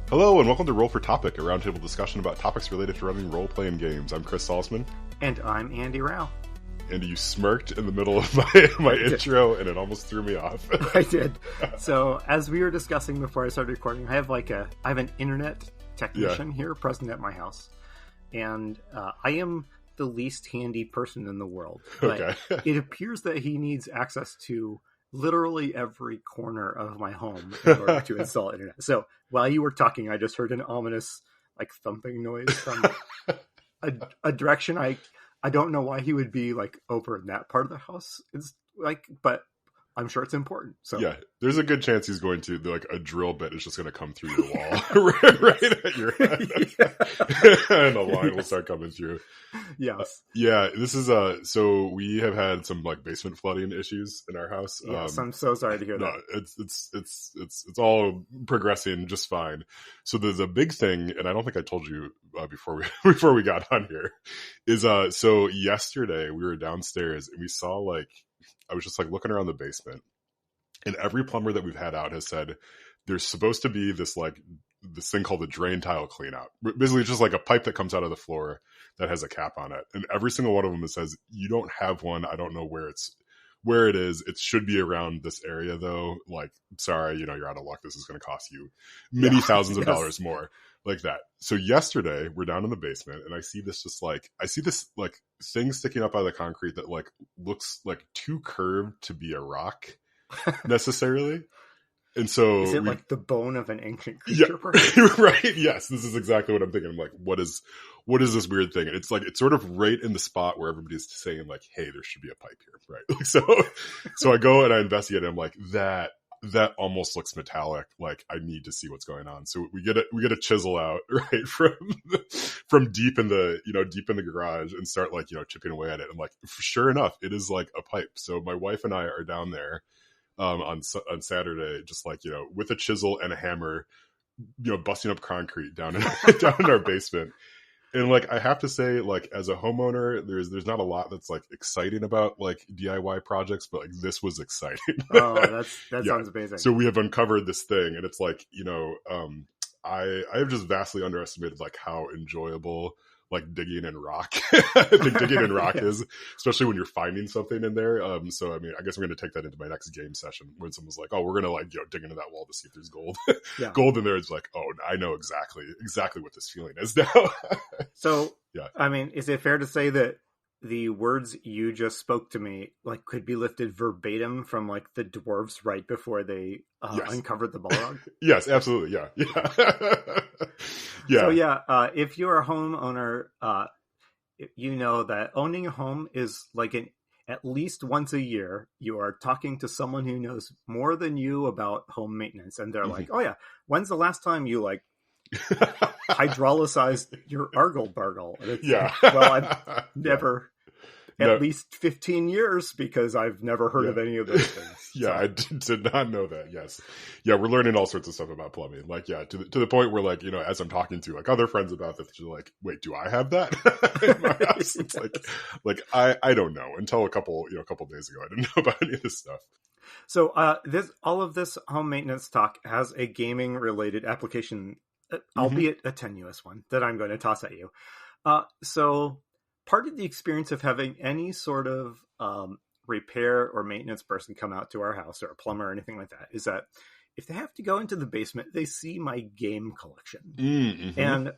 Hello and welcome to Roll for Topic, a roundtable discussion about topics related to running role-playing games. I'm Chris Salzman. And I'm Andy Rao. Andy, you smirked in the middle of my intro, and it almost threw me off. I did. So, as we were discussing before I started recording, I have an internet technician here present at my house, and I am the least handy person in the world. But it appears that he needs access to literally every corner of my home in order to install internet. So while you were talking, I just heard an ominous thumping noise from a direction I don't know why he would be over in that part of the house. It's but I'm sure it's important. So yeah, there's a good chance he's going to a drill bit is just going to come through your wall right at your head, and a line will start coming through. Yes, yeah. This is so we have had some basement flooding issues in our house. Yes, I'm so sorry to hear that. It's all progressing just fine. So the big thing, and I don't think I told you before we got on here, is so yesterday we were downstairs and we saw I was just looking around the basement, and every plumber that we've had out has said there's supposed to be this this thing called the drain tile clean out. Basically, it's just a pipe that comes out of the floor that has a cap on it. And every single one of them says, you don't have one. I don't know where it is. It should be around this area though. Sorry, you're out of luck. This is going to cost you many thousands of dollars more like that. So yesterday we're down in the basement and I see this thing sticking up out of the concrete that looks too curved to be a rock necessarily. And so is it the bone of an ancient creature? Yeah, right. Yes, this is exactly what I'm thinking. I'm what is this weird thing? And it's it's sort of right in the spot where everybody's saying hey, there should be a pipe here, right? So I go and I investigate. And I'm that almost looks metallic. I need to see what's going on. So we get a chisel out right from deep in the garage and start chipping away at it. And sure enough, it is a pipe. So my wife and I are down there on Saturday, just with a chisel and a hammer, busting up concrete down in our basement. And I have to say, as a homeowner, there's not a lot that's exciting about DIY projects, but this was exciting. Oh, that sounds amazing. So we have uncovered this thing, and it's I have just vastly underestimated how enjoyable digging in rock is, especially when you're finding something in there. So I mean, I guess I'm going to take that into my next game session when someone's oh, we're going to dig into that wall to see if there's gold. Yeah. Gold in there is oh, I know exactly what this feeling is now. So yeah, I mean, is it fair to say that the words you just spoke to me could be lifted verbatim from the dwarves right before they uncovered the Balrog? Yes, absolutely. Yeah. So yeah, if you're a homeowner, you know that owning a home is at least once a year you are talking to someone who knows more than you about home maintenance, and they're oh yeah, when's the last time you hydrolyzed your argle-bargle? Well, I've never at least 15 years because I've never heard of any of those things. Yeah, I did not know that. Yes. Yeah, we're learning all sorts of stuff about plumbing. To the point where as I'm talking to other friends about this, you're wait, do I have that in my house? It's I don't know. Until a couple days ago, I didn't know about any of this stuff. So all of this home maintenance talk has a gaming related application, albeit a tenuous one, that I'm going to toss at you. So part of the experience of having any sort of repair or maintenance person come out to our house, or a plumber or anything like that, is that if they have to go into the basement, they see my game collection. Mm-hmm. And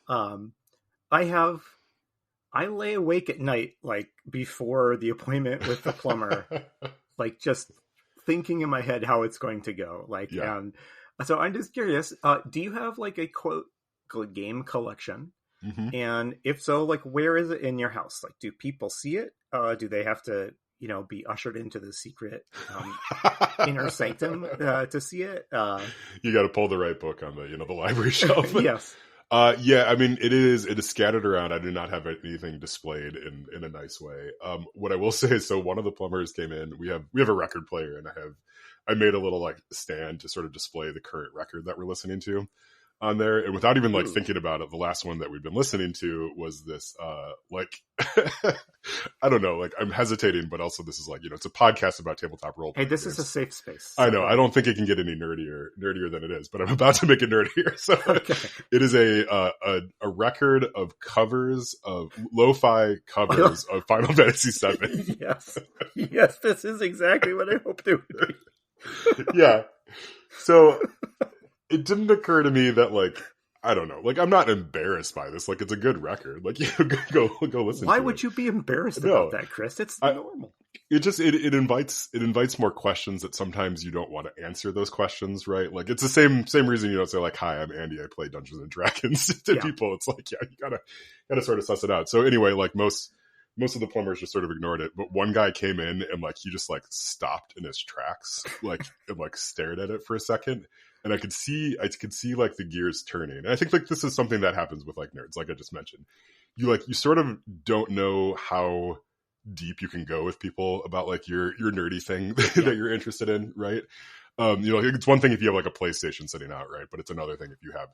I lay awake at night, before the appointment with the plumber, just thinking in my head how it's going to go. And so I'm just curious, do you have a quote game collection? Mm-hmm. And if so, where is it in your house? Do people see it? Do they have to, be ushered into the secret inner sanctum to see it? You got to pull the right book on the library shelf. Yes. Yeah, I mean, it is scattered around. I do not have anything displayed in a nice way. What I will say is, so one of the plumbers came in. We have a record player, and I made a little stand to sort of display the current record that we're listening to. on there. And without even like Ooh. thinking about it, the last one that we've been listening to was this, like, I don't know, like I'm hesitating, but also this is like, it's a podcast about tabletop role. Hey, this games. is a safe space. I know. I don't think it can get any nerdier than it is, but I'm about to make it nerdier. So it is a record of covers of lo-fi covers of Final Fantasy VII. Yes, this is exactly what I hoped it would be. Yeah. So it didn't occur to me that like, I don't know, like I'm not embarrassed by this. Like it's a good record. Like you go listen. Why to would it. you be embarrassed about that, Chris? It's normal. It just it invites more questions that sometimes you don't want to answer those questions, right? Like it's the same reason you don't say like, "Hi, I'm Andy. I play Dungeons and Dragons" to people. It's like, yeah, you gotta sort of suss it out. So anyway, like most of the plumbers just sort of ignored it, but one guy came in and like he just like stopped in his tracks, like and like stared at it for a second. And I could see like the gears turning. And I think like this is something that happens with like nerds, like I just mentioned. You sort of don't know how deep you can go with people about like your nerdy thing that you're interested in, right? It's one thing if you have like a PlayStation sitting out, right? But it's another thing if you have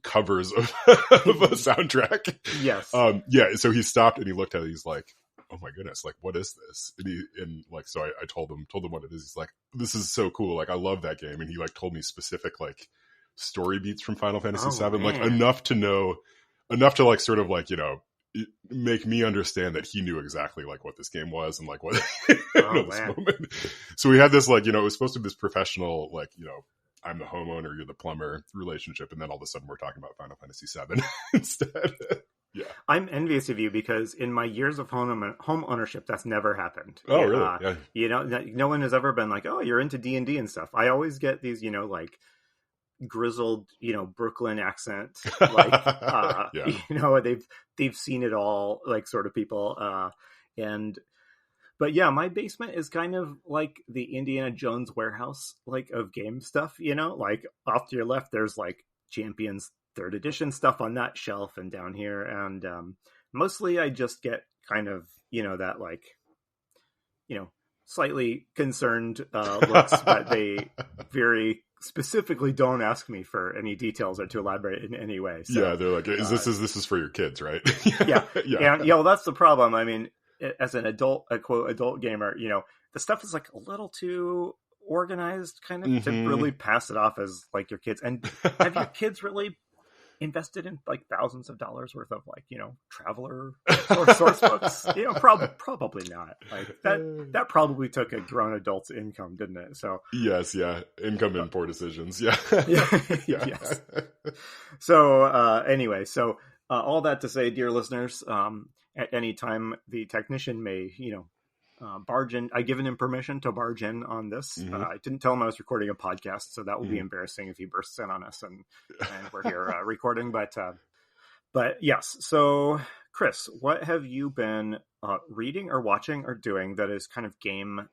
covers of a soundtrack. Yes. So he stopped and he looked at it. He's like, "Oh my goodness, like what is this?" So I told him what it is. He's like, "This is so cool. Like I love that game." And he like told me specific like story beats from Final Fantasy VII, like enough to like sort of like, make me understand that he knew exactly like what this game was and like what this moment. So we had this like, it was supposed to be this professional, like, I'm the homeowner, you're the plumber relationship. And then all of a sudden we're talking about Final Fantasy VII instead. Yeah. I'm envious of you because in my years of home ownership, that's never happened. Oh, really? Yeah. No one has ever been like, "Oh, you're into D&D and stuff." I always get these, like grizzled, Brooklyn accent, like, they've seen it all, like sort of people. But yeah, my basement is kind of like the Indiana Jones warehouse, like of game stuff, like off to your left, there's like Champions 3rd edition stuff on that shelf and down here. And mostly I just get kind of, that like, slightly concerned looks, but they very specifically don't ask me for any details or to elaborate in any way. So, yeah, they're like, this is for your kids, right? Yeah. And well, that's the problem. I mean, as an adult, a quote adult gamer, the stuff is like a little too organized kind of to really pass it off as like your kids. And have your kids really invested in like thousands of dollars worth of like, Traveler or source books? Probably not. Like that probably took a grown adult's income, didn't it? So yes, yeah, income and poor decisions. Yeah. Yes. So anyway, all that to say, dear listeners, at any time the technician may, barge in. I've given him permission to barge in on this. I didn't tell him I was recording a podcast, so that will be embarrassing if he bursts in on us and we're here recording. But yes. So, Chris, what have you been reading or watching or doing that is kind of game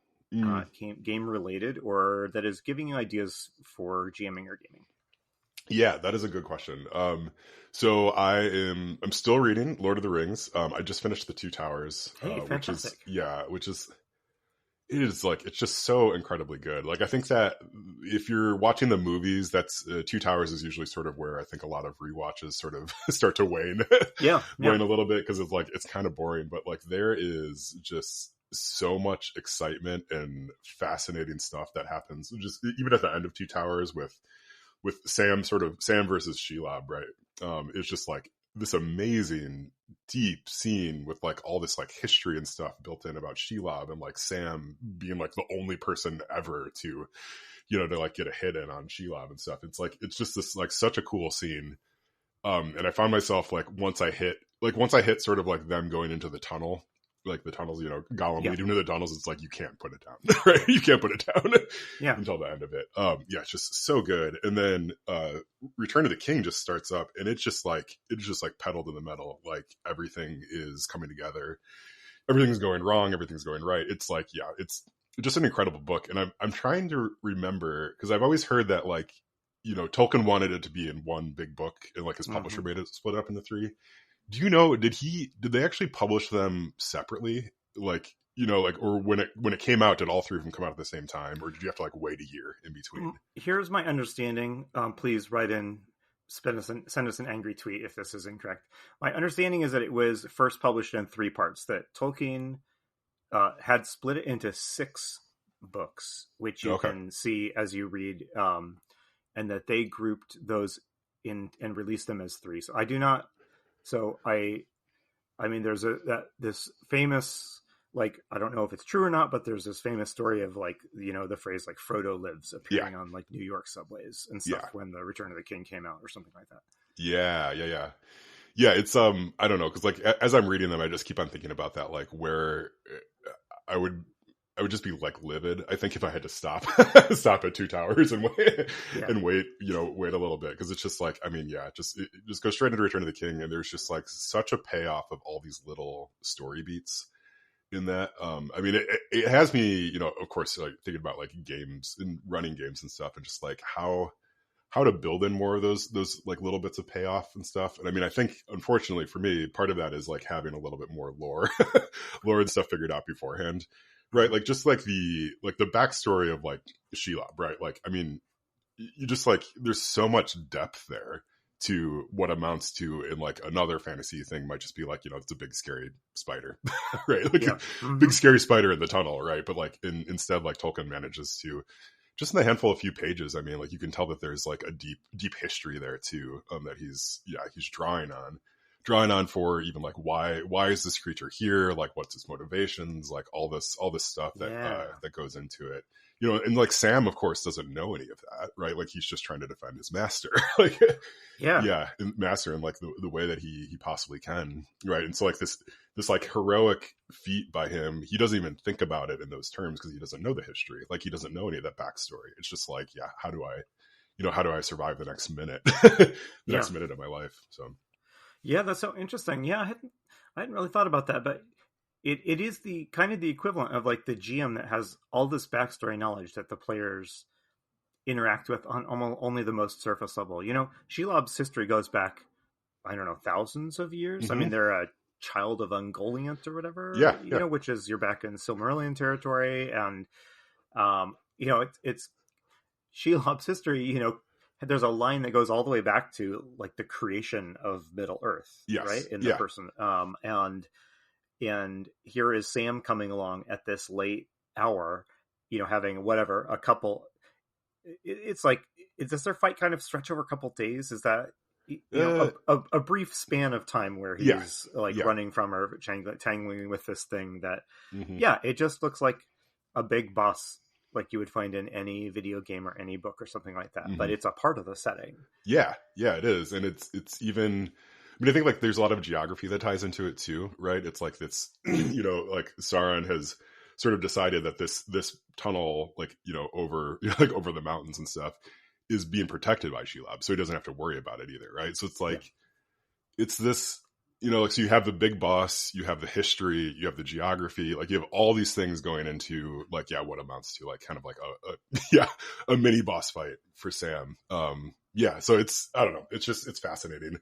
related, or that is giving you ideas for GMing or gaming? Yeah, that is a good question. So I'm still reading Lord of the Rings. I just finished The Two Towers, fantastic. It's just so incredibly good. Like I think that if you're watching the movies, that's Two Towers is usually sort of where I think a lot of rewatches sort of start to wane, wane a little bit, because it's like it's kind of boring. But like there is just so much excitement and fascinating stuff that happens, just even at the end of Two Towers with Sam versus Shelob, right? It's just like this amazing deep scene with like all this like history and stuff built in about Shelob, and like Sam being like the only person ever to, to like get a hit in on Shelob and stuff. It's like, it's just this like such a cool scene. And I found myself like once I hit sort of like them going into the tunnel, like the tunnels, Gollum leading into the tunnels, it's like you can't put it down, right? You can't put it down until the end of it. It's just so good. And then Return of the King just starts up, and it's just like pedal to the metal. Like everything is coming together, everything's going wrong, everything's going right. It's like, it's just an incredible book. And I'm trying to remember, because I've always heard that like, Tolkien wanted it to be in one big book, and like his publisher made it split up into 3. Do you know, did they actually publish them separately? Like, or when it came out, did all 3 of them come out at the same time, or did you have to like wait a year in between? Here's my understanding. Please write in send us an angry tweet if this is incorrect. My understanding is that it was first published in 3 parts. That Tolkien had split it into 6 books, which you can see as you read, and that they grouped those in and released them as 3. So I do not. So I mean, there's this famous, like, I don't know if it's true or not, but there's this famous story of, like, you know, the phrase like Frodo lives appearing on like New York subways and stuff when the Return of the King came out or something like that. Yeah, it's I don't know, because like as I'm reading them, I just keep on thinking about that, like where I would just be like livid, I think, if I had to stop at Two Towers and wait wait a little bit, because it's just like, I mean, just go straight into Return of the King, and there's just like such a payoff of all these little story beats in that. I mean, it has me, you know, of course, like thinking about like games and running games and stuff, and just like how to build in more of those like little bits of payoff and stuff. And I mean, I think unfortunately for me, part of that is like having a little bit more lore and stuff figured out beforehand, right? Like just like the backstory of like Shelob, right? Like, I mean, you just like, there's so much depth there to what amounts to, in like another fantasy thing might just be like, you know, it's a big scary spider, right? Like big scary spider in the tunnel, right? But like instead, like Tolkien manages to, just in a handful of few pages, I mean, like you can tell that there's like a deep history there too, that he's drawing on for, even like why is this creature here, like what's its motivations, like all this stuff that goes into it, you know. And like Sam, of course, doesn't know any of that, right? Like he's just trying to defend his master, like master in like the way that he possibly can, right? And so like this like heroic feat by him, he doesn't even think about it in those terms because he doesn't know the history, like he doesn't know any of that backstory. It's just like, how do I survive the next minute next minute of my life? So yeah, that's so interesting. I hadn't really thought about that, but it is the kind of the equivalent of like the GM that has all this backstory knowledge that the players interact with on almost only the most surface level. You know, Shelob's history goes back, I don't know, thousands of years. I mean, they're a child of Ungoliant or whatever, you know, which is, you're back in Silmarillion territory, and you know, it's Shelob's history, you know. There's a line that goes all the way back to like the creation of Middle Earth, right? In the person, and here is Sam coming along at this late hour, you know, having whatever a couple. It's like, does their fight kind of stretch over a couple days? Is that, you know, a brief span of time where he's running from or tangling with this thing that, it just looks like a big boss, like you would find in any video game or any book or something like that, but it's a part of the setting. Yeah, it is. And it's even, I mean, I think like there's a lot of geography that ties into it too, right? It's like this, you know, like Sauron has sort of decided that this tunnel, like, you know, over the mountains and stuff, is being protected by Shelob, so he doesn't have to worry about it either, right? So it's like, it's this, you know, like, so you have the big boss, you have the history, you have the geography, like you have all these things going into like, what amounts to like kind of like a mini boss fight for Sam. So it's, I don't know, it's fascinating.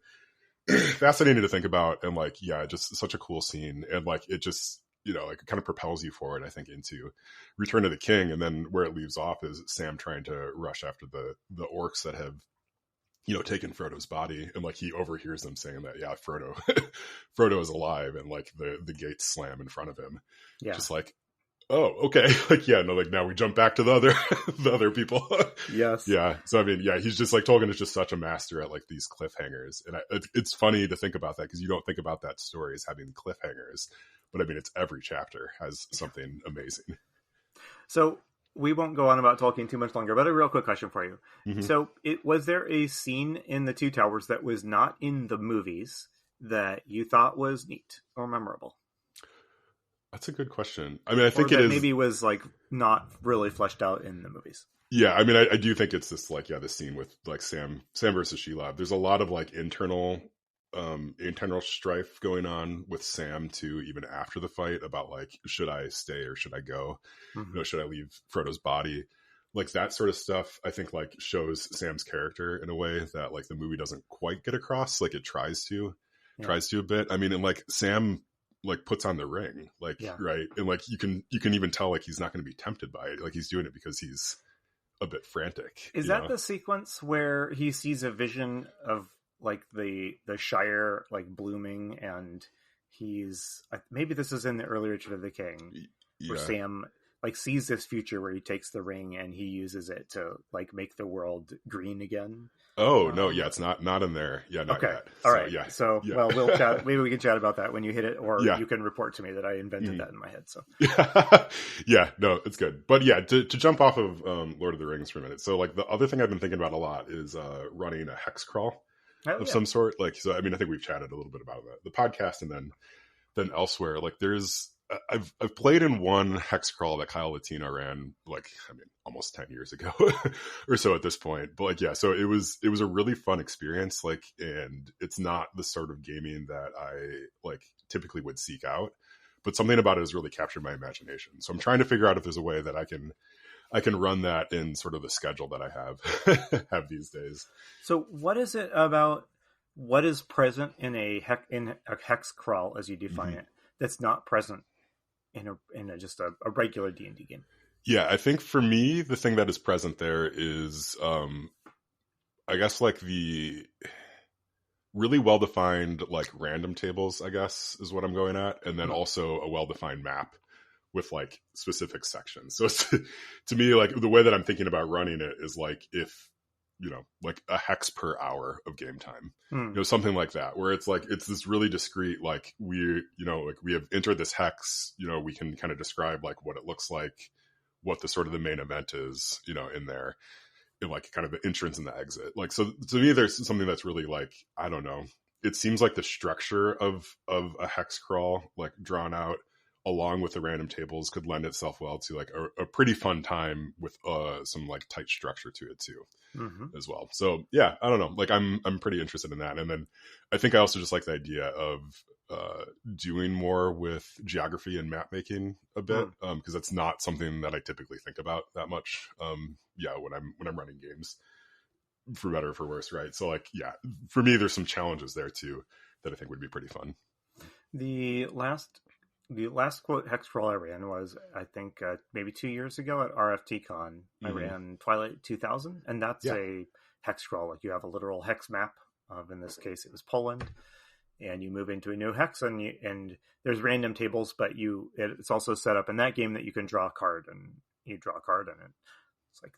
Fascinating to think about, and like, just such a cool scene, and like it just, you know, like it kind of propels you forward, I think, into Return of the King. And then where it leaves off is Sam trying to rush after the orcs that have, you know, taken Frodo's body, and like he overhears them saying that Frodo is alive, and like the gates slam in front of him. Just like, oh, okay. Like, like now we jump back to the other people. Yes. So I mean, he's just like, Tolkien is just such a master at like these cliffhangers, and it's funny to think about that, because you don't think about that story as having cliffhangers, but I mean, it's every chapter has something amazing. So we won't go on about Tolkien too much longer, but a real quick question for you. So was there a scene in the Two Towers that was not in the movies that you thought was neat or memorable? That's a good question. I mean, I think it is, maybe was like not really fleshed out in the movies. Yeah, I mean, I do think it's this like, this scene with like Sam versus Shelob. There's a lot of like internal strife going on with Sam too, even after the fight, about like, should I stay or should I go? You know, should I leave Frodo's body? Like that sort of stuff, I think like shows Sam's character in a way that like the movie doesn't quite get across. Like it tries to a bit. I mean, and like Sam like puts on the ring, like, right. And like, you can even tell like he's not going to be tempted by it. Like he's doing it because he's a bit frantic. Is that the sequence where he sees a vision of like the Shire like blooming, and he's maybe this is in the earlier Return of the King, where Sam like sees this future where he takes the ring and he uses it to like make the world green again. Oh no, yeah, it's not in there. Yeah, not yet. All right. Yeah. So well, we'll chat. Maybe we can chat about that when you hit it, or you can report to me that I invented that in my head. So yeah, no, it's good. But yeah, to jump off of Lord of the Rings for a minute. So like the other thing I've been thinking about a lot is running a hex crawl of some sort. Like, so I mean, I think we've chatted a little bit about that, the podcast, and then elsewhere. Like, there's I've played in one hex crawl that Kyle Latino ran, like, I mean, almost 10 years ago or so at this point. But like, yeah, so it was a really fun experience. Like, and it's not the sort of gaming that I like typically would seek out, but something about it has really captured my imagination. So I'm trying to figure out if there's a way that I can run that in sort of the schedule that I have these days. So what is it about what is present in a hex crawl, as you define it, that's not present in a just a regular D&D game? Yeah, I think for me, the thing that is present there is, I guess, like the really well-defined, like, random tables, I guess, is what I'm going at. And then also a well-defined map with, like, specific sections. So to me, like, the way that I'm thinking about running it is, like, if, you know, like a hex per hour of game time, you know, something like that, where it's like, it's this really discrete, like, we have entered this hex, you know, we can kind of describe like what it looks like, what the sort of the main event is, you know, in there, in like kind of the entrance and the exit. Like, so to me, there's something that's really like, I don't know, it seems like the structure of a hex crawl, like drawn out along with the random tables, could lend itself well to like a pretty fun time with some like tight structure to it too, as well. So yeah, I don't know, like I'm pretty interested in that. And then I think I also just like the idea of doing more with geography and map making a bit, because that's not something that I typically think about that much. When I'm running games, for better or for worse, right? So like, yeah, for me, there's some challenges there too that I think would be pretty fun. The last quote hex crawl I ran was, I think, maybe 2 years ago at RFTCon. I ran Twilight 2000, and that's a hex crawl. Like, you have a literal hex map of, in this case, it was Poland, and you move into a new hex, and there's random tables, but it's also set up in that game that you can draw a card, and you draw a card, and it's like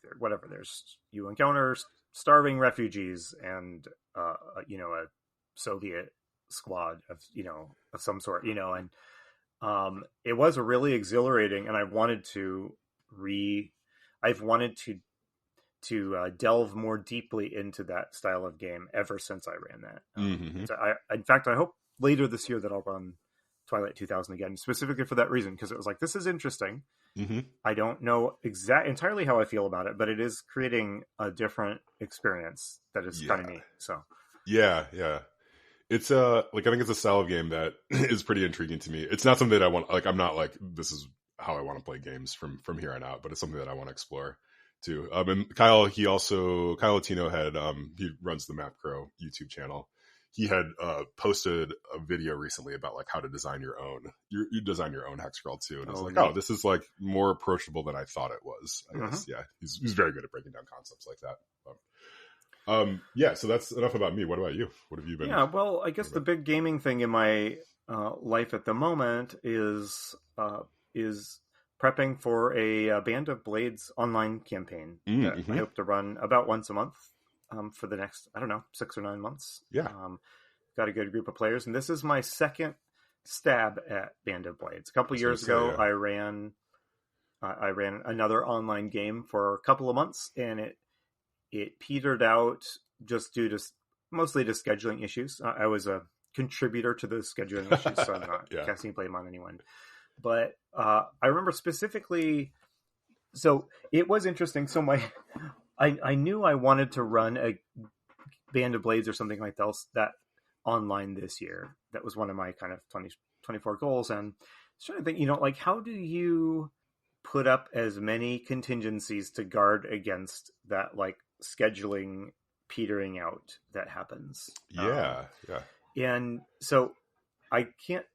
you encounter starving refugees and a Soviet squad of some sort, and it was a really exhilarating, and I've wanted to delve more deeply into that style of game ever since I ran that. So in fact, I hope later this year that I'll run Twilight 2000 again, specifically for that reason, because it was like, this is interesting. I don't know entirely how I feel about it, but it is creating a different experience that is kind of neat. So yeah. It's like, I think it's a style of game that is pretty intriguing to me. It's not something that I want, like, I'm not like, this is how I want to play games from here on out, but it's something that I want to explore too. And Kyle Latino had, he runs the Map Crow YouTube channel. He had posted a video recently about like how to design your own hex crawl too. And I was like, oh, this is like more approachable than I thought it was, I guess. Yeah. He's very good at breaking down concepts like that. So that's enough about me. What about you? What have you been? Yeah, well, I guess the big gaming thing in my life at the moment is prepping for a Band of Blades online campaign that I hope to run about once a month for the next, 6 or 9 months. Yeah. Got a good group of players, and this is my second stab at Band of Blades. A couple years ago, I ran another online game for a couple of months, and it petered out just due to mostly to scheduling issues. I was a contributor to the scheduling issues, so I'm not casting blame on anyone. But I remember specifically, so it was interesting. So I knew I wanted to run a Band of Blades or something like that online this year. That was one of my kind of 2024 goals. And I was trying to think, like, how do you put up as many contingencies to guard against that, like, scheduling petering out that happens? And so I can't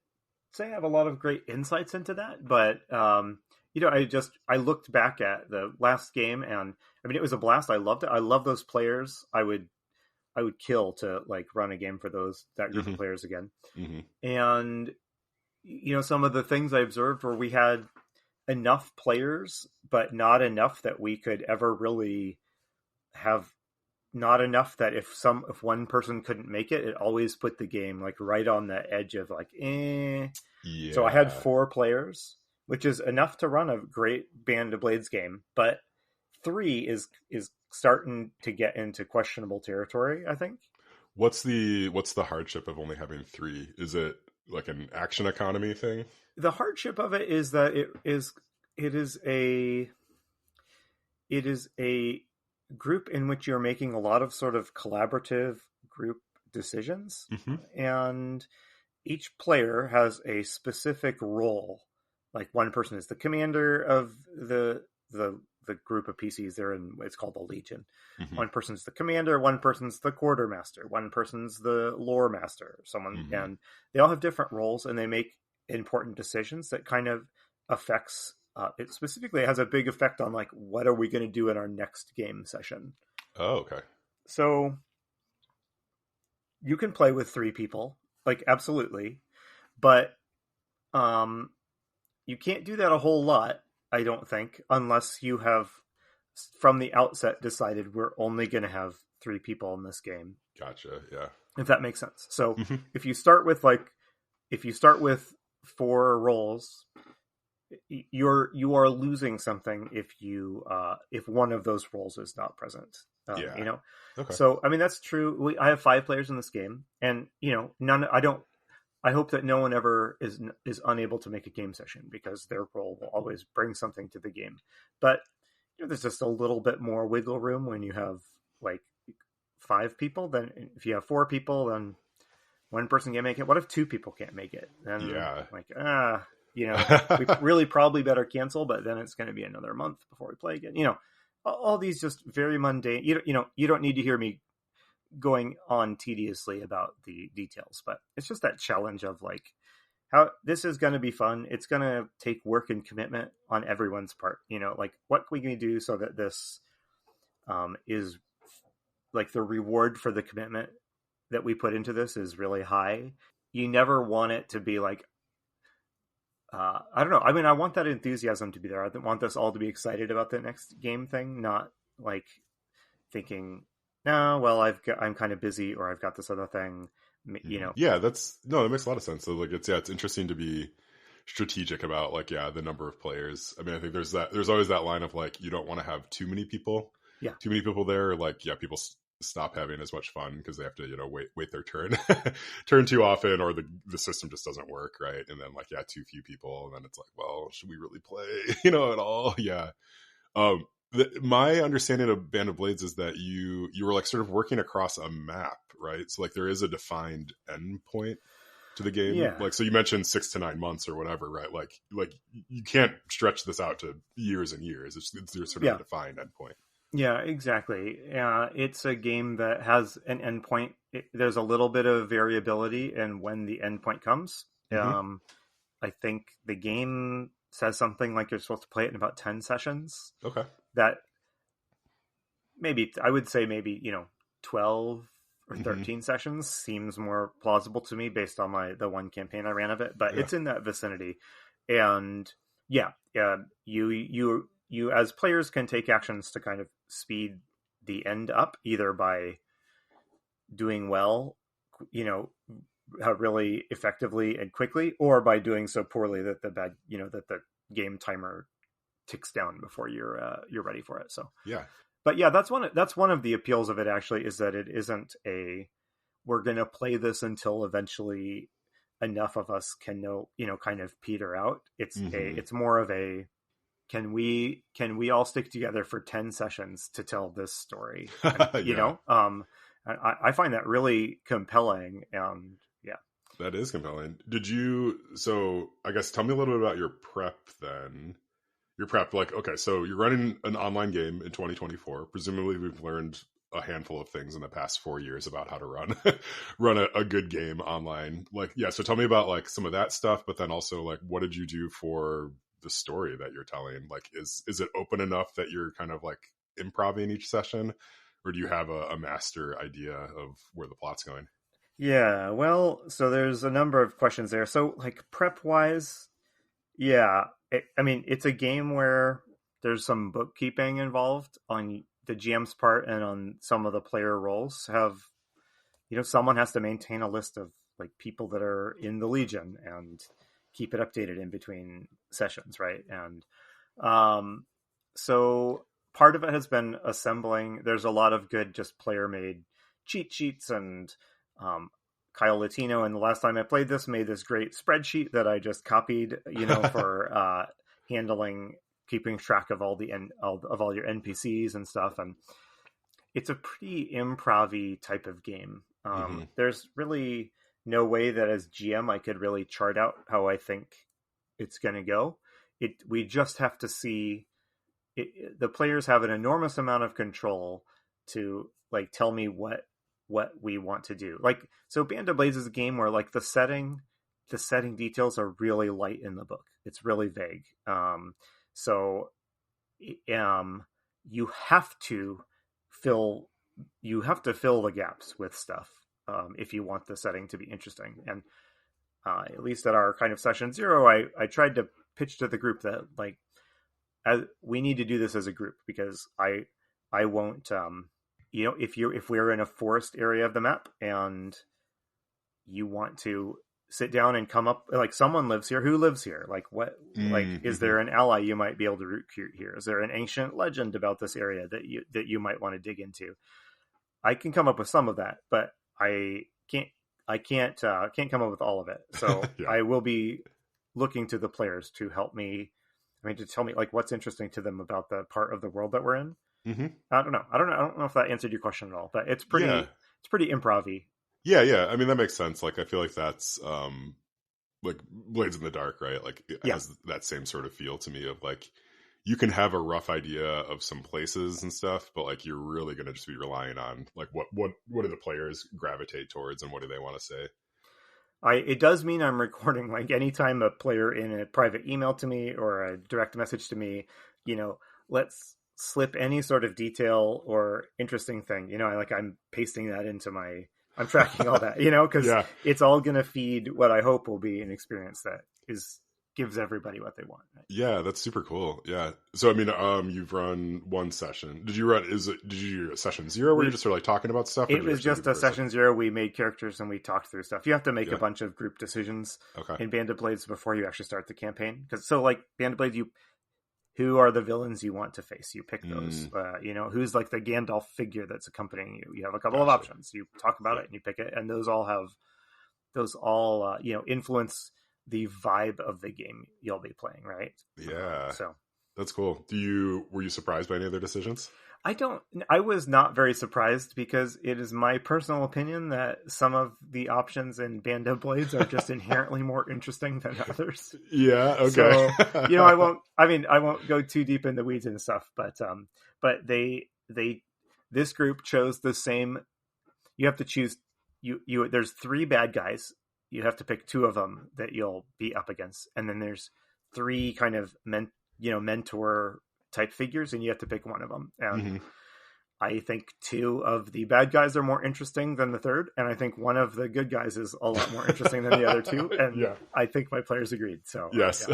say I have a lot of great insights into that, but I looked back at the last game, and I mean, it was a blast. I loved it. I love those players. I would kill to like run a game for that group of players again. And some of the things I observed were we had enough players, but not enough that we could ever really have. Not enough that if one person couldn't make it, it always put the game like right on the edge of like, eh. Yeah. So I had 4 players, which is enough to run a great Band of Blades game, but 3 is starting to get into questionable territory, I think. What's the hardship of only having 3? Is it like an action economy thing? The hardship of it is that it is a group in which you're making a lot of sort of collaborative group decisions, and each player has a specific role. Like one person is the commander of the group of PCs they're in. It's called the Legion. One person's the commander, one person's the quartermaster, one person's the lore master, and they all have different roles, and they make important decisions that kind of affects it specifically has a big effect on like what are we going to do in our next game session. Oh, okay. So you can play with 3 people, like absolutely, but you can't do that a whole lot, I don't think, unless you have from the outset decided we're only going to have 3 people in this game. Gotcha. Yeah. If that makes sense. So if you start with 4 roles, you are losing something if one of those roles is not present. Okay. So I mean that's true. I have 5 players in this game, and I hope that no one ever is unable to make a game session because their role will always bring something to the game. But there's just a little bit more wiggle room when you have like 5 people. Then if you have 4 people, then one person can't make it. What if 2 people can't make it? Then we really probably better cancel, but then it's going to be another month before we play again. All these just very mundane. You don't need to hear me going on tediously about the details, but it's just that challenge of like how this is going to be fun. It's going to take work and commitment on everyone's part. Like what we can do so that this is like the reward for the commitment that we put into this is really high. You never want it to be like, I don't know. I mean, I want that enthusiasm to be there. I want us all to be excited about the next game thing, not like thinking, no, well, I'm kind of busy, or I've got this other thing, Yeah, that makes a lot of sense. So like, it's interesting to be strategic about like, the number of players. I mean, I think there's always that line of like, you don't want to have too many people. Yeah. Too many people there. Like, people stop having as much fun because they have to wait their turn too often, or the system just doesn't work right, and then like too few people, and then it's like, well, should we really play at all? My understanding of Band of Blades is that you were like sort of working across a map, right? So like there is a defined endpoint to the game. Like, so you mentioned 6 to 9 months or whatever, right? Like you can't stretch this out to years and years. There's sort of a defined endpoint. Yeah, exactly. It's a game that has an endpoint. There's a little bit of variability in when the endpoint comes. I think the game says something like you're supposed to play it in about 10 sessions. Okay. That I would say maybe 12 or 13 sessions seems more plausible to me based on the one campaign I ran of it. But it's in that vicinity. And you as players can take actions to kind of speed the end up, either by doing well, really effectively and quickly, or by doing so poorly that that the game timer ticks down before you're ready for it. So but that's one of the appeals of it actually, is that it isn't we're going to play this until eventually enough of us can kind of peter out. It's more of a, can we all stick together for 10 sessions to tell this story? I find that really compelling. And that is compelling. So I guess tell me a little bit about your prep then. Your prep, like, okay, so you're running an online game in 2024. Presumably we've learned a handful of things in the past 4 years about how to run a good game online. Like, so tell me about like some of that stuff, but then also like, what did you do for the story that you're telling? Like, is it open enough that you're kind of like improv each session, or do you have a master idea of where the plot's going? Yeah, well, so there's a number of questions there. So, like, prep wise, yeah, I mean, it's a game where there's some bookkeeping involved on the GM's part, and on some of the player roles have, someone has to maintain a list of like people that are in the Legion and keep it updated in between sessions, right? And so part of it has been assembling. There's a lot of good just player made cheat sheets, and Kyle Latino, and the last time I played this, made this great spreadsheet that I just copied, for handling, keeping track of all all your NPCs and stuff. And it's a pretty improv-y type of game. There's really no way that as GM I could really chart out how I think it's going to go. We just have to see. The players have an enormous amount of control to like tell me what we want to do. Like, so Band of Blades is a game where like the setting details are really light in the book. It's really vague. So you have to fill the gaps with stuff if you want the setting to be interesting. And at least at our kind of session 0, I tried to pitch to the group that like, we need to do this as a group, because I won't if we're in a forest area of the map and you want to sit down and come up, like, someone lives here, who lives here, like what, like, is there an ally you might be able to recruit here? Is there an ancient legend about this area that you might want to dig into? I can come up with some of that, but I can't come up with all of it. So Yeah. I will be looking to the players to help me. I mean, to tell me like what's interesting to them about the part of the world that we're in. I don't know if that answered your question at all, but it's pretty improv-y. Yeah. I mean, that makes sense. Like, I feel like that's like Blades in the Dark, right? Like, it has that same sort of feel to me of like, you can have a rough idea of some places and stuff, but like, you're really going to just be relying on like what do the players gravitate towards and what do they want to say. It does mean I'm recording, like, anytime a player in a private email to me or a direct message to me, let's slip any sort of detail or interesting thing, I'm pasting that into I'm tracking all that, because it's all going to feed what I hope will be an experience that gives everybody what they want. Right? Yeah, that's super cool. Yeah. So, I mean, you've run one session. Did you do a session 0 where you're just sort of like talking about stuff? It was just a session 0. We made characters and we talked through stuff. You have to make a bunch of group decisions in Band of Blades before you actually start the campaign. Like Band of Blades, who are the villains you want to face? You pick those. Who's like the Gandalf figure that's accompanying you? You have a couple of options. You talk about it and you pick it, and those all influence the vibe of the game you'll be playing, right? Yeah. So that's cool. Were you surprised by any of their decisions? I was not very surprised, because it is my personal opinion that some of the options in Band of Blades are just inherently more interesting than others. Yeah. Okay. So, I won't go too deep in the weeds and stuff, but this group chose the same. You have to choose there's 3 bad guys. You have to pick 2 of them that you'll be up against. And then there's 3 kind of mentor type figures, and you have to pick one of them. And I think 2 of the bad guys are more interesting than the third. And I think one of the good guys is a lot more interesting than the other 2. And I think my players agreed. So yes,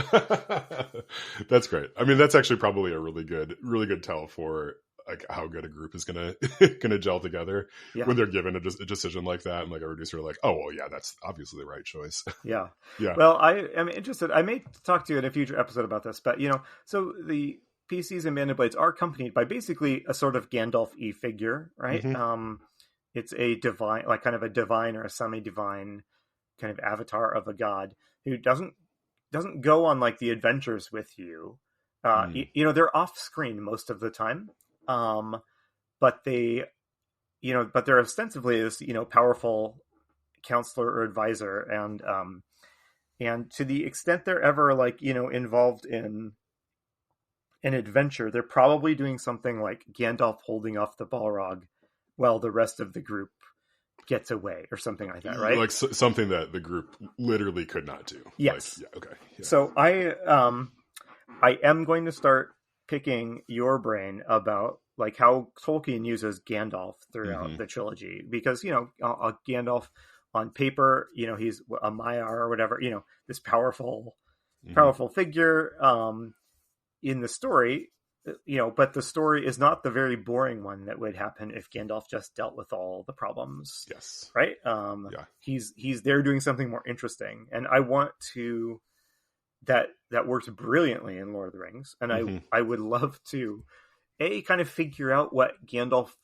that's great. I mean, that's actually probably a really good tell for like how good a group is gonna gel together when they're given a decision like that, and like a reducer like, oh well, yeah, that's obviously the right choice. Yeah. Well, I am interested. I may talk to you in a future episode about this, but so the PCs in Band of Blades are accompanied by basically a sort of Gandalf-y figure, right? It's a divine, like kind of a divine or a semi-divine kind of avatar of a god who doesn't go on like the adventures with you. They're off screen most of the time. But they're ostensibly this, powerful counselor or advisor. And to the extent they're ever like, involved in an adventure, they're probably doing something like Gandalf holding off the Balrog while the rest of the group gets away or something like that. Right. Like something that the group literally could not do. Yes. Like, okay. Yeah. So I am going to start picking your brain about like how Tolkien uses Gandalf throughout the trilogy, because Gandalf on paper, he's a Maiar or whatever, this powerful figure in the story, but the story is not the very boring one that would happen if Gandalf just dealt with all the problems. Yes. Right. Yeah. He's there doing something more interesting, and I want to. That works brilliantly in Lord of the Rings, and I would love to kind of figure out what Gandalf's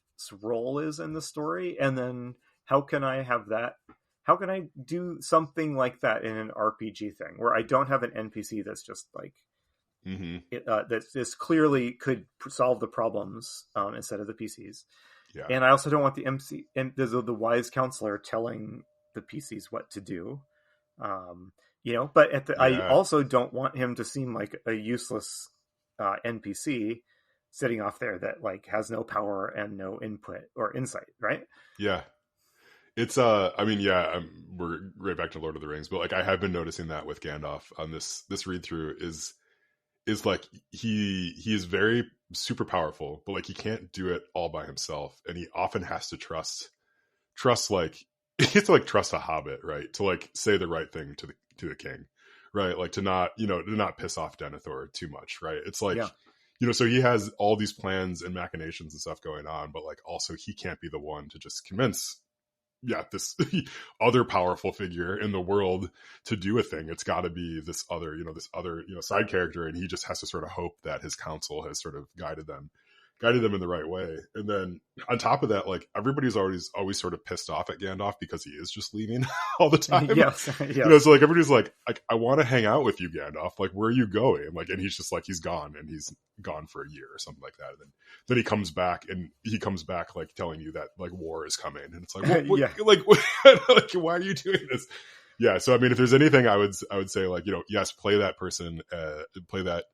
role is in the story, and then how can I do something like that in an RPG thing where I don't have an NPC that's just like that this clearly could solve the problems instead of the PCs. Yeah. And I also don't want the MC and the wise counselor telling the PCs what to do. But I also don't want him to seem like a useless NPC sitting off there that like has no power and no input or insight, right? Yeah. It's we're right back to Lord of the Rings, but like I have been noticing that with Gandalf on this read through is like he is very super powerful, but like he can't do it all by himself, and he often has to trust like he has to like trust a hobbit, right, to like say the right thing to the king, right, like to not piss off Denethor too much, right? It's like so he has all these plans and machinations and stuff going on, but like also he can't be the one to just convince this other powerful figure in the world to do a thing. It's got to be this other side character, and he just has to sort of hope that his counsel has sort of guided them in the right way. And then on top of that, like everybody's always sort of pissed off at Gandalf because he is just leaving all the time. Yes. So like everybody's like I want to hang out with you, Gandalf. Like, where are you going? Like, and he's just like, he's gone, and he's gone for a year or something like that. And then he comes back like telling you that like war is coming, and it's like, like why are you doing this? Yeah. So I mean, if there's anything I would say, like, yes, play that person, play that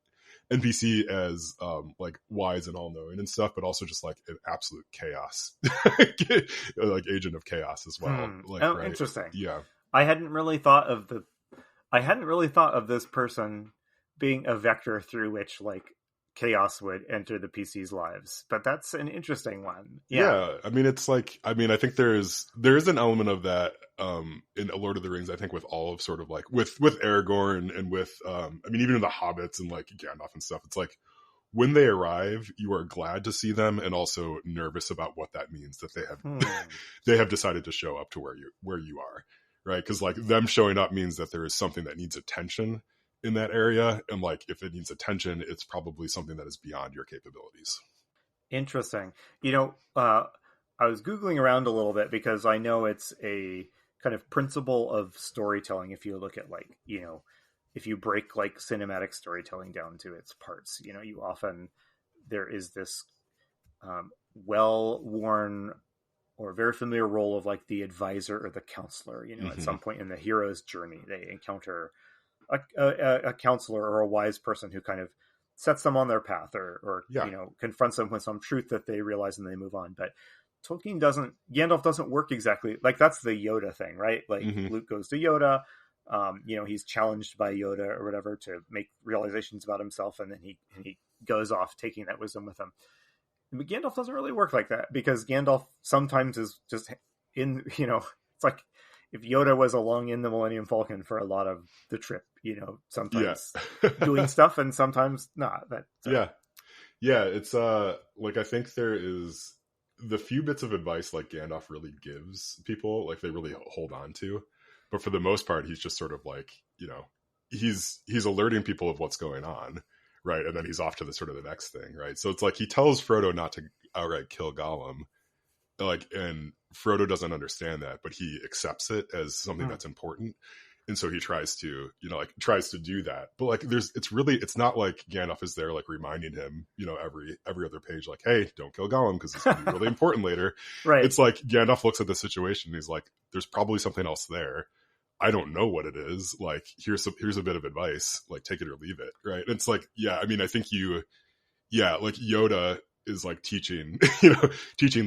NPC as like wise and all knowing and stuff, but also just like an absolute chaos, like agent of chaos as well. Like, right? Interesting. Yeah, I hadn't really thought of this person being a vector through which like chaos would enter the PC's lives, but that's an interesting one. Yeah. I mean, it's like, I think there is an element of that in Lord of the Rings, I think, with all of sort of like with Aragorn and with even in the hobbits and like Gandalf and stuff. It's like when they arrive, you are glad to see them and also nervous about what that means, that they have decided to show up to where you are, right? Because like them showing up means that there is something that needs attention in that area, and like if it needs attention, it's probably something that is beyond your capabilities. Interesting. I was Googling around a little bit because I know it's a kind of principle of storytelling. If you look at like, if you break like cinematic storytelling down to its parts, you often, there is this well-worn or very familiar role of like the advisor or the counselor. At some point in the hero's journey, they encounter a counselor or a wise person who kind of sets them on their path or confronts them with some truth that they realize and they move on. But Gandalf doesn't work exactly like that's the Yoda thing, right? Like Luke goes to Yoda, he's challenged by Yoda or whatever to make realizations about himself, and then he goes off taking that wisdom with him. But Gandalf doesn't really work like that, because Gandalf sometimes is just in, it's like if Yoda was along in the Millennium Falcon for a lot of the trip, sometimes doing stuff and sometimes not. Yeah. It's like, I think there is the few bits of advice like Gandalf really gives people, like they really hold on to, but for the most part, he's just sort of like, he's alerting people of what's going on, right? And then he's off to the sort of the next thing, right? So it's like he tells Frodo not to outright kill Gollum, like, and Frodo doesn't understand that, but he accepts it as something that's important. And so he tries to, tries to do that. But like, it's not like Gandalf is there, like reminding him, every other page, like, hey, don't kill Gollum because it's going to be really important later. Right. It's like Gandalf looks at the situation and he's like, there's probably something else there. I don't know what it is. Like, here's a bit of advice, like take it or leave it. Right. And it's like, I think like Yoda is like teaching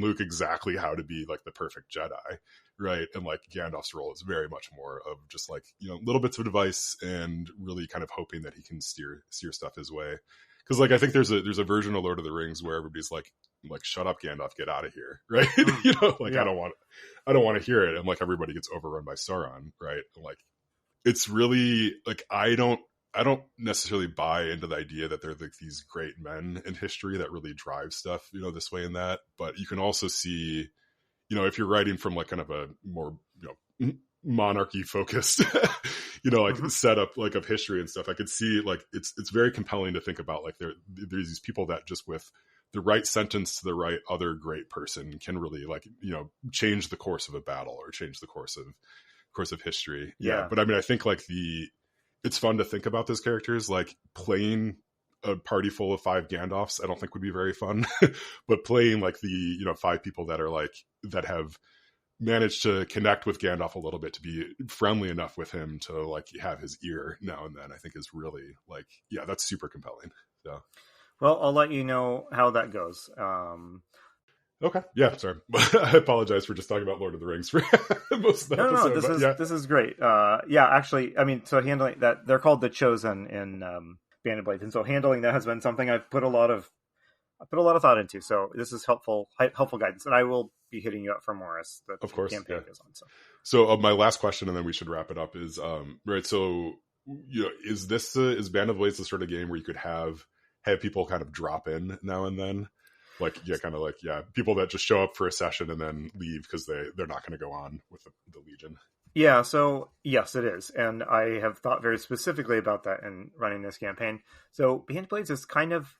Luke exactly how to be like the perfect Jedi, right? And like Gandalf's role is very much more of just like, you know, little bits of advice and really kind of hoping that he can steer stuff his way. Because like I think there's a version of Lord of the Rings where everybody's like shut up, Gandalf, get out of here, right? You know, like I don't want to hear it, and like everybody gets overrun by Sauron, right? And like it's really like I don't necessarily buy into the idea that they're like these great men in history that really drive stuff, you know, this way and that. But you can also see, you know, if you're writing from like kind of a more, you know, monarchy focused, you know, like setup like of history and stuff, I could see like it's very compelling to think about like there's these people that just with the right sentence to the right other great person can really like, you know, change the course of a battle or change the course of history. Yeah. But I mean, I think like it's fun to think about those characters, like playing a party full of 5 Gandalfs, I don't think would be very fun, but playing like the, you know, 5 people that are like, that have managed to connect with Gandalf a little bit, to be friendly enough with him to like have his ear now and then, I think is really like, yeah, that's super compelling. So, well, I'll let you know how that goes. Okay. Yeah. Sorry. I apologize for just talking about Lord of the Rings for most of the episode. No, this is great. Yeah, actually, I mean, so handling that, they're called the Chosen in Band of Blades, and so handling that has been something I've put a lot of thought into. So this is helpful guidance, and I will be hitting you up for more as the campaign goes on. So my last question, and then we should wrap it up, is right. So you know, is Band of Blades the sort of game where you could have people kind of drop in now and then? Like, yeah, kind of like, yeah, people that just show up for a session and then leave because they're not going to go on with the Legion. Yeah, so yes, it is. And I have thought very specifically about that in running this campaign. So Band of Blades is kind of,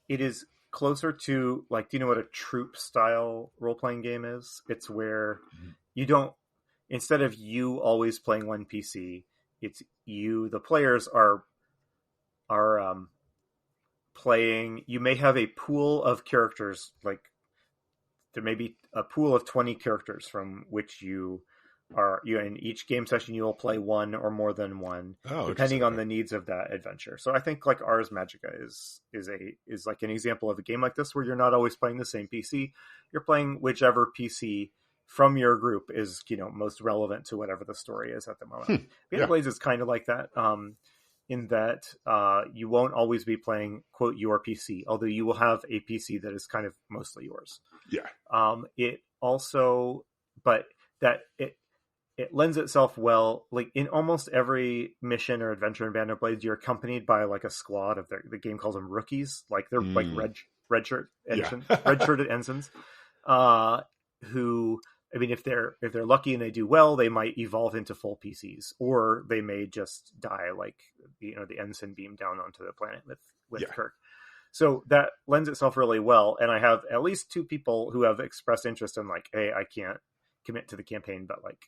it is closer to, like, do you know what a troop style role-playing game is? It's where you don't, instead of you always playing one PC, it's you, the players are playing, you may have a pool of characters, like there may be a pool of 20 characters from which you in each game session you will play one or more than one, depending on the needs of that adventure. So I think like Ars Magica is like an example of a game like this, where you're not always playing the same PC. You're playing whichever PC from your group is, you know, most relevant to whatever the story is at the moment. Band of Blades is kind of like that. In that you won't always be playing, quote, your PC, although you will have a PC that is kind of mostly yours. Yeah. It also, but that it lends itself well, like in almost every mission or adventure in Band of Blades, you're accompanied by like a squad of the game calls them rookies. Like they're like red-shirted ensigns, who, I mean, if they're lucky and they do well, they might evolve into full PCs, or they may just die, like, you know, the ensign beam down onto the planet with Kirk. So that lends itself really well. And I have at least 2 people who have expressed interest in, like, hey, I can't commit to the campaign, but like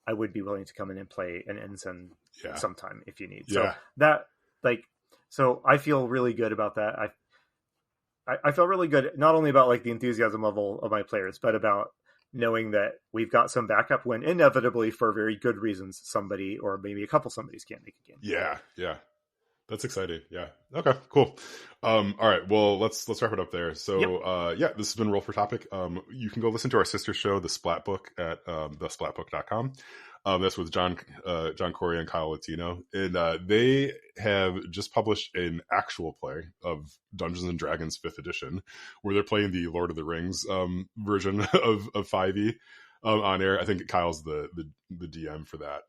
I would be willing to come in and play an ensign sometime if you need. So that, like, so I feel really good about that. I feel really good, not only about like the enthusiasm level of my players, but about knowing that we've got some backup when inevitably, for very good reasons, somebody or maybe a couple somebodies can't make a game. Yeah. That's exciting. Yeah. Okay, cool. All right. Well, let's wrap it up there. So, this has been Roll for Topic. You can go listen to our sister show, The Splat Book, at thesplatbook.com. That's with John Corey and Kyle Latino. And they have just published an actual play of Dungeons and Dragons 5th edition, where they're playing the Lord of the Rings version of 5e on air. I think Kyle's the DM for that.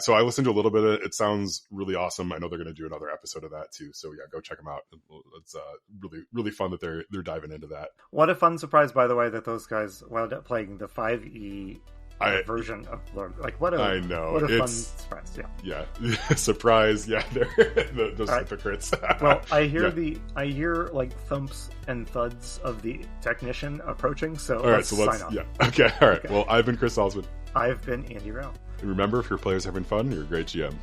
So I listened to a little bit of it. It sounds really awesome. I know they're going to do another episode of that too. So yeah, go check them out. It's really, really fun that they're diving into that. What a fun surprise, by the way, that those guys wound up playing the 5e version of Lord. Like, what a fun surprise. Yeah. Surprise. Yeah. Those hypocrites. Well, I hear like thumps and thuds of the technician approaching. So let's sign off. Yeah. Okay. All right. Okay. Well, I've been Chris Salzman. I've been Andy Rao. And remember, if your player's having fun, you're a great GM.